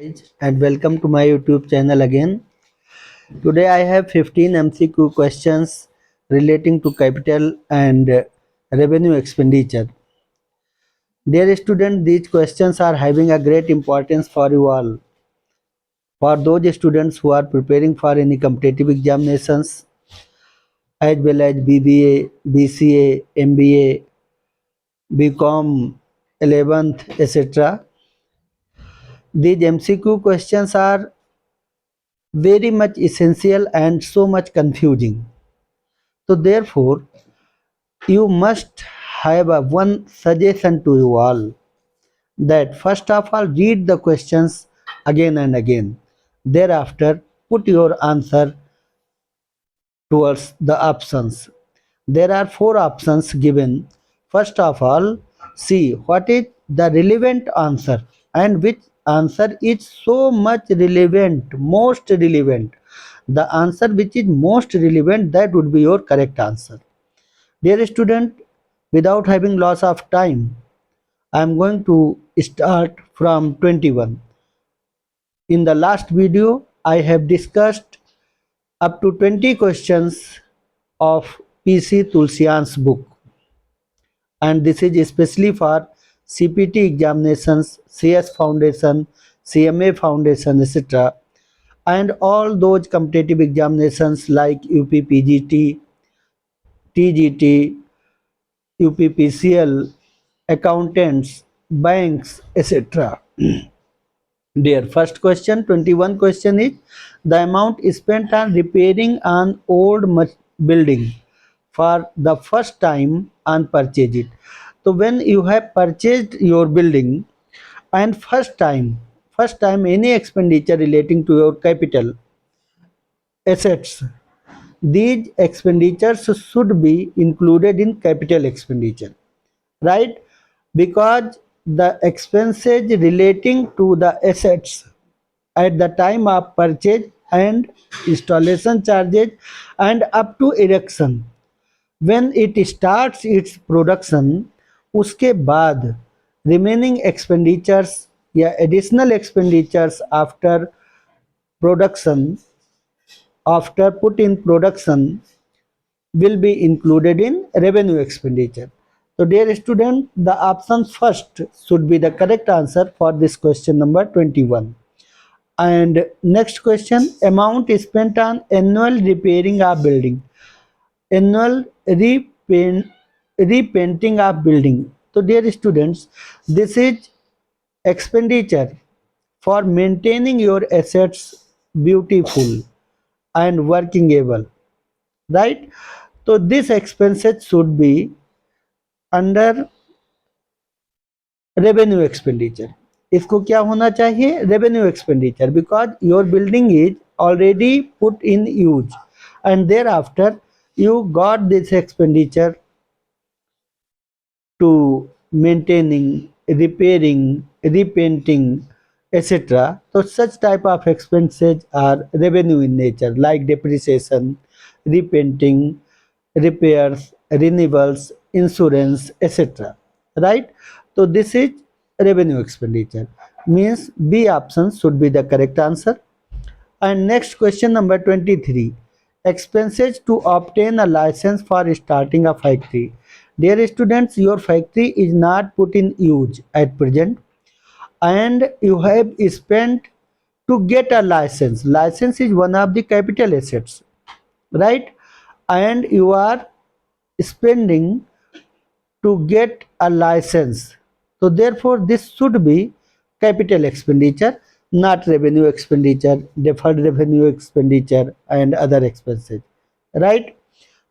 Guys, and welcome to my YouTube channel again. Today I have 15 MCQ questions relating to capital and revenue expenditure. Dear student, these questions are having a great importance for you all. For those students who are preparing for any competitive examinations as well as BBA, BCA, MBA, BCom, 11th, etc. These MCQ questions are very much essential and so much confusing. So therefore, you must have a one suggestion to you all that first of all read the questions again and again. Thereafter, put your answer towards the options. There are four options given. First of all, see what is the relevant answer and which answer is so much relevant, most relevant. The answer which is most relevant, that would be your correct answer. Dear student, without having loss of time, I am going to start from 21. In the last video, I have discussed up to 20 questions of PC Tulsian's book, and this is especially for CPT examinations, CS Foundation, CMA Foundation, etc., and all those competitive examinations like UPPGT, TGT, UPPCL, accountants, banks, etc. Their first question, 21 question is the amount spent on repairing an old building for the first time and purchase it. So when you have purchased your building and first time any expenditure relating to your capital assets, these expenditures should be included in capital expenditure, right? Because the expenses relating to the assets at the time of purchase and installation charges and up to erection, when it starts its production, उसके बाद remaining expenditures या additional expenditures production after put in production will be included in revenue expenditure. So dear student, the option first should be the correct answer for this question number 21. And next question, amount spent on annual repairing a building, annual repainting of building. So dear students, this is expenditure for maintaining your assets beautiful and working able, right? So this expenses should be under revenue expenditure. इसको क्या होना चाहिए? Revenue expenditure, because your building is already put in use and thereafter you got this expenditure to maintaining, repairing, repainting, etc. So such type of expenses are revenue in nature, like depreciation, repainting, repairs, renewals, insurance, etc. Right? So this is revenue expenditure. Means B option should be the correct answer. And next question number 23. Expenses to obtain a license for starting a factory. Dear students, your factory is not put in use at present and you have spent to get a license. License is one of the capital assets, right? And you are spending to get a license. So therefore this should be capital expenditure, not revenue expenditure, deferred revenue expenditure and other expenses, right?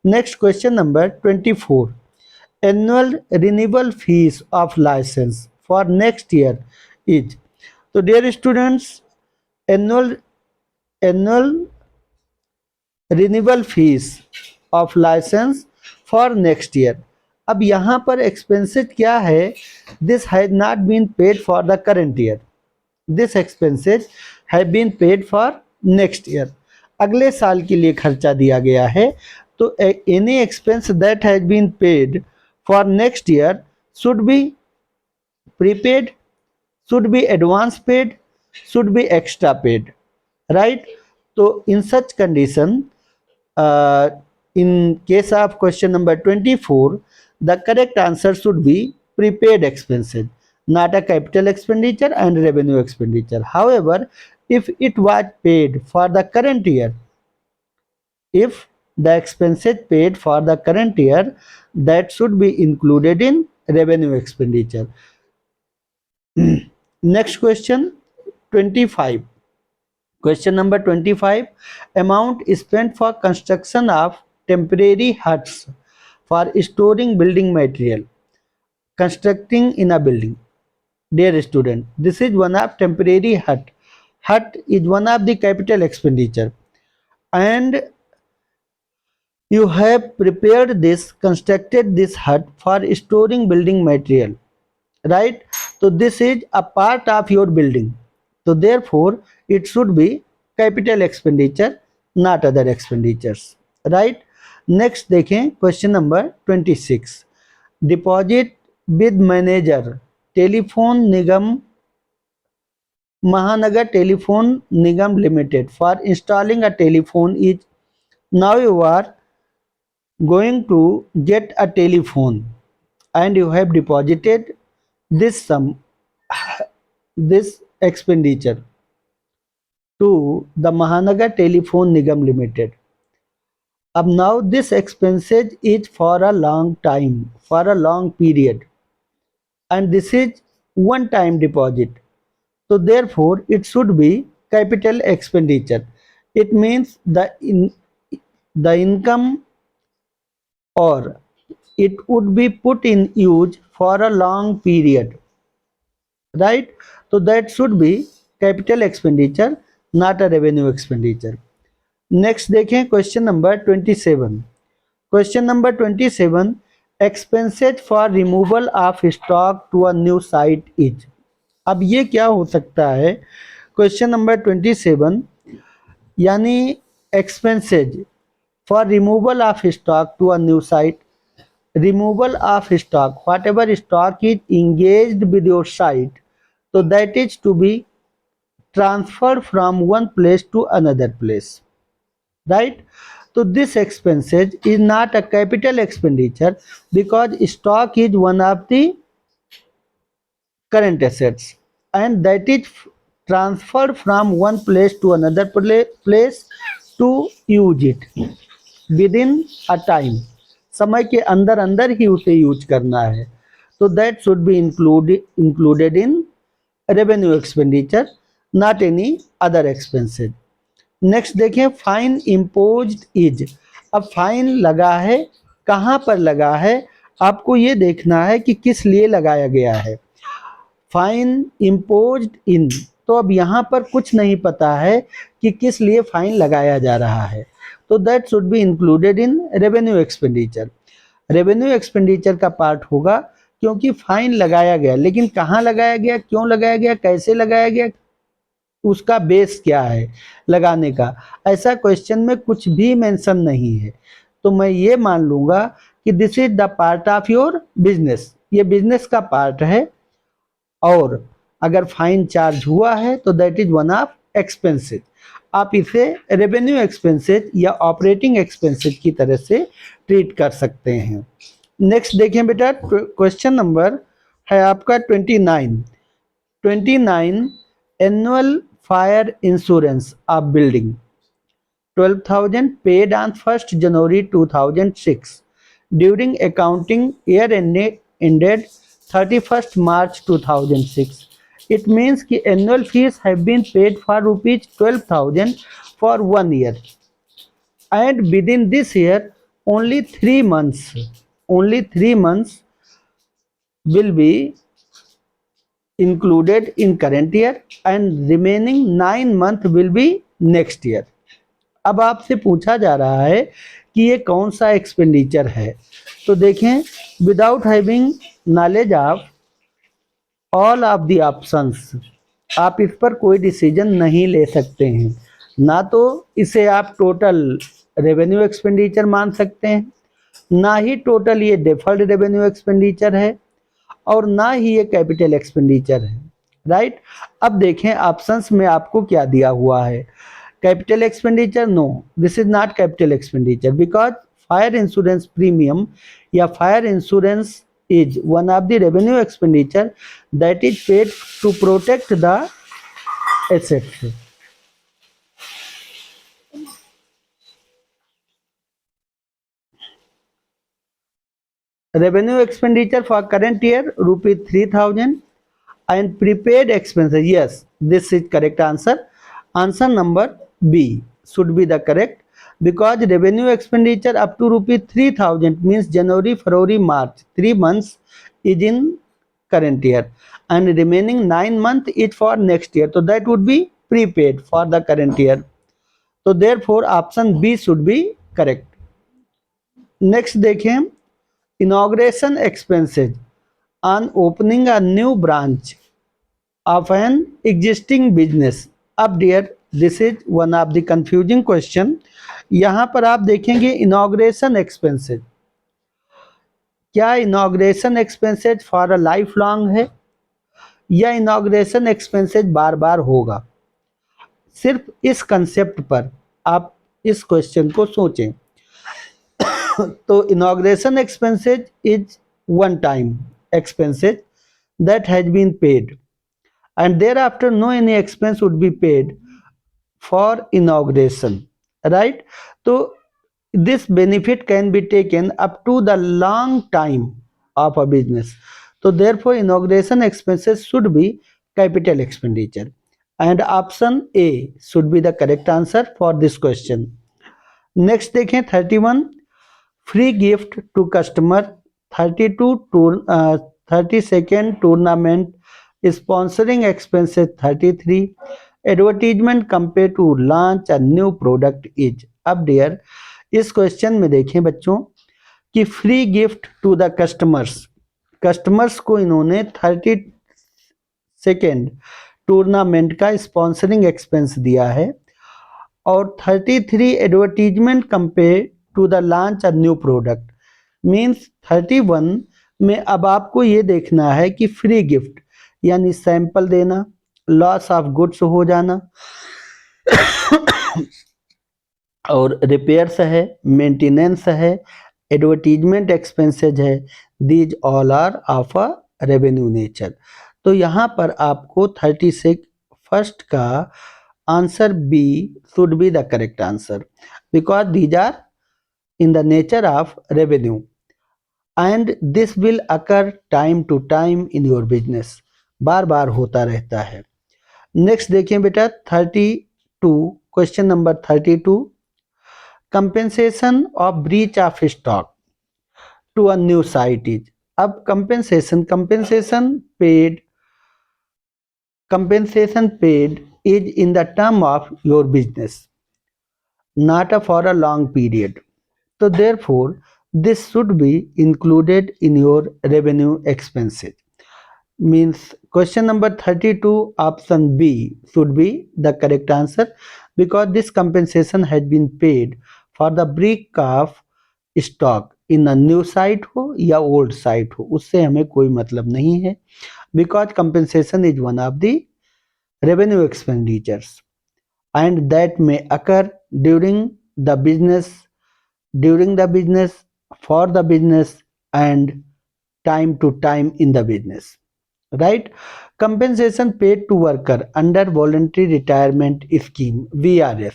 Next question number 24. Annual renewal fees of license for next year is. So dear students, annual renewal fees of license for next year. अब यहाँ पर expenses क्या है? This has not been paid for the current year. This expenses have been paid for next year. अगले साल के लिए खर्चा दिया गया है. तो any expense that has been paid for next year should be prepaid, should be advance paid, should be extra paid, right? So in such condition, in case of question number 24, the correct answer should be prepaid expenses, not a capital expenditure and revenue expenditure. However, if it was paid for the current year, if the expenses paid for the current year, that should be included in revenue expenditure. Next question, 25. Question number 25. Amount spent for construction of temporary huts for storing building material. Constructing in a building. Dear student, this is one of temporary hut. Hut is one of the capital expenditure, and you have prepared this, constructed this hut for storing building material, right? So this is a part of your building. So therefore, it should be capital expenditure, not other expenditures, right? Next देखें question number 26. Deposit with manager telephone Nigam Mahanagar Telephone Nigam Limited for installing a telephone is now you are going to get a telephone and you have deposited this sum, this expenditure to the Mahanagar Telephone Nigam Limited. Now this expenses is for a long time, for a long period, and this is one time deposit. So therefore it should be capital expenditure. It means the income, or it would be put in use for a long period, right? So that should be capital expenditure, not a revenue expenditure. Next देखें question number 27. Question number 27. Expenses for removal of stock to a new site is. अब ये क्या हो सकता है? Question number 27 यानी expenses for removal of stock to a new site. Removal of stock, whatever stock is engaged with your site, so that is to be transferred from one place to another place, right? So this expenses is not a capital expenditure because stock is one of the current assets, and that is transferred from one place to another place to use it within a time. समय के अंदर अंदर ही उसे use करना है. तो that should be included in revenue expenditure, not any other expenses. Next देखें fine imposed is. अब फाइन लगा है, कहाँ पर लगा है, आपको ये देखना है कि किस लिए लगाया गया है. फाइन इम्पोज्ड इन, तो अब यहाँ पर कुछ नहीं पता है कि किस लिए फाइन लगाया जा रहा है. तो that should be included in revenue expenditure. Revenue expenditure का पार्ट होगा क्योंकि फाइन लगाया गया, लेकिन कहाँ लगाया गया, क्यों लगाया गया, कैसे लगाया गया, उसका बेस क्या है लगाने का, ऐसा क्वेश्चन में कुछ भी मेंशन नहीं है. तो मैं ये मान लूँगा कि this is the part of your business, ये बिजनेस का पार्ट है, और अगर फाइन चार्ज हुआ है तो that is one of expenses. आप इसे रेवेन्यू एक्सपेंसेस या ऑपरेटिंग एक्सपेंसेस की तरह से ट्रीट कर सकते हैं. नेक्स्ट देखें बेटा, क्वेश्चन नंबर है आपका 29. Annual fire insurance of building 12,000 paid on 1st January 2006 during accounting year ended 31st March 2006. It means कि annual fees have been paid for rupees 12,000 for 1 year, and within this year only 3 months will be included in current year and remaining 9 months will be next year. अब आपसे पूछा जा रहा है कि ये कौन सा एक्सपेंडिचर है. तो देखें, without having knowledge of all of the options, आप इस पर कोई डिसीजन नहीं ले सकते हैं. ना तो इसे आप टोटल रेवेन्यू एक्सपेंडिचर मान सकते हैं, ना ही टोटल ये डिफर्ड रेवेन्यू एक्सपेंडिचर है, और ना ही ये कैपिटल एक्सपेंडिचर है. राइट। अब देखें ऑप्शंस में आपको क्या दिया हुआ है। Capital expenditure, no, this is not capital expenditure because fire insurance premium या fire insurance is one of the revenue expenditure that is paid to protect the assets. Revenue expenditure for current year rupees 3000 and prepaid expenses. Yes, this is correct answer. Answer number B should be the correct because revenue expenditure up to rupees 3000 means January, February, March, 3 months is in current year and remaining 9 months is for next year. So that would be prepaid for the current year. So therefore option B should be correct. Next देखें, inauguration expenses on opening a new branch of an existing business. अब dear this is one of the confusing question. यहाँ पर आप देखेंगे inauguration expenses, क्या inauguration expenses for a lifelong है या inauguration expenses बार बार होगा? सिर्फ इस कंसेप्ट पर आप इस क्वेश्चन को सोचें। तो inauguration expenses is one time expenses that has been paid and thereafter no any expense would be paid for inauguration, right? So this benefit can be taken up to the long time of a business, so therefore inauguration expenses should be capital expenditure and option A should be the correct answer for this question. Next देखें 31 free gift to customer, 32 tournament sponsoring expenses 33 advertisement compare to launch a new product is. अब dear इस question में देखें बच्चों कि free gift to the customers, customers को इन्होंने 32 tournament का स्पॉन्सरिंग एक्सपेंस दिया है और 33 advertisement compare to the launch a new product means 31 में अब आपको ये देखना है कि फ्री गिफ्ट यानी सैंपल देना, लॉस ऑफ गुड्स हो जाना और रिपेयर्स है, मेंटेनेंस है, एडवर्टीजमेंट एक्सपेंसेज है, these all are of a revenue nature. तो यहाँ पर आपको 36 फर्स्ट का answer B should be the correct answer because these are in the nature of revenue and this will occur time to time in your business, बार बार होता रहता है। नेक्स्ट देखें बेटा 32 question number 32 compensation of breach of stock to a new site is. अब compensation paid is in the term of your business, not for a long period. So therefore, this should be included in your revenue expenses. Means question number 32 option B should be the correct answer because this compensation has been paid for the break of stock in a new site हो या old site हो, उससे हमें कोई मतलब नहीं है because compensation is one of the revenue expenditures and that may occur during the business, for the business and time to time in the business, right? Compensation paid to worker under voluntary retirement scheme VRS।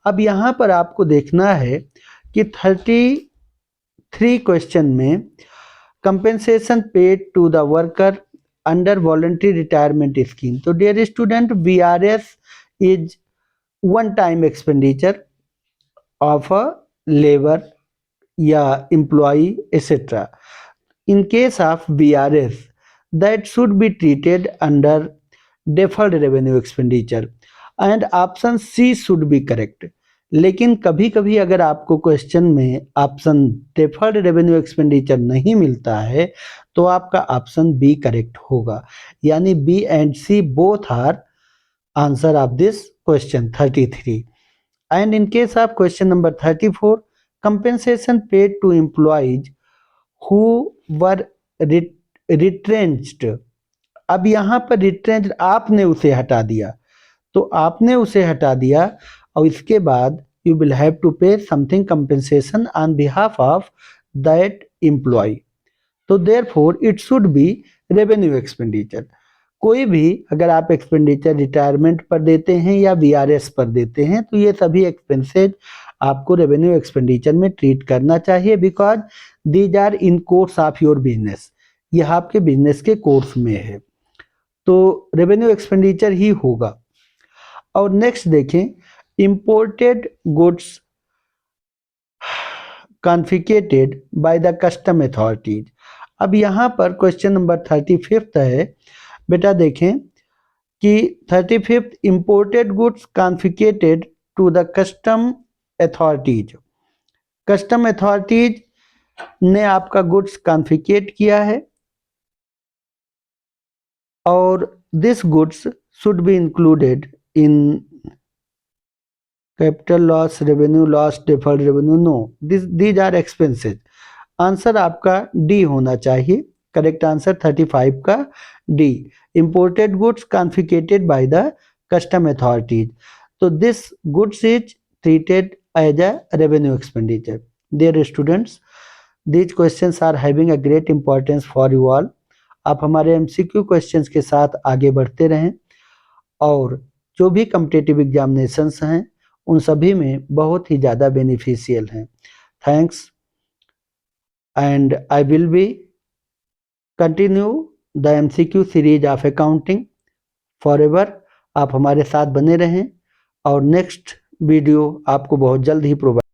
अब यहाँ पर आपको देखना है कि 33 question में compensation paid to the worker under voluntary retirement scheme, तो dear student VRS is one time expenditure of a labor या employee etc. In case of VRS that should be treated under deferred revenue expenditure and option C should be correct। लेकिन कभी कभी अगर आपको question में option deferred revenue expenditure नहीं मिलता है तो आपका ऑप्शन बी करेक्ट होगा, यानी B and C both are answer of this question 33। and in case of question number 34 compensation paid to employees who were retrenched अब यहाँ पर रिट्रेंच आपने उसे हटा दिया, तो आपने उसे हटा दिया और इसके बाद you will have to pay something compensation on behalf of that employ. तो therefore it should be revenue expenditure. कोई भी अगर आप एक्सपेंडिचर रिटायरमेंट पर देते हैं या वीआरएस पर देते हैं तो ये सभी एक्सपेंसेज आपको रेवेन्यू एक्सपेंडिचर में ट्रीट करना चाहिए, because these are in course of your business, यह आपके बिजनेस के कोर्स में है, तो रेवेन्यू एक्सपेंडिचर ही होगा। और नेक्स्ट देखें, imported goods confiscated by the custom authorities. अब यहाँ पर क्वेश्चन नंबर 35 है। बेटा देखें कि 35 imported goods confiscated to the custom authorities. Custom authorities ने आपका गुड्स कॉन्फिस्केट किया है और this goods should be included in capital loss, revenue loss, deferred revenue, no, these are expenses. Answer आपका डी होना चाहिए। करेक्ट आंसर 35 का D, imported goods confiscated by the custom authorities. तो this goods is treated as a revenue expenditure. Dear students, these questions are having a great importance for you all। आप हमारे MCQ questions के साथ आगे बढ़ते रहें और जो भी कॉम्पिटिटिव एग्जामिनेशंस हैं उन सभी में बहुत ही ज़्यादा बेनिफिशियल हैं। Thanks and I will be continue the MCQ series of accounting forever. आप हमारे साथ बने रहें और नेक्स्ट वीडियो आपको बहुत जल्द ही प्रोवाइड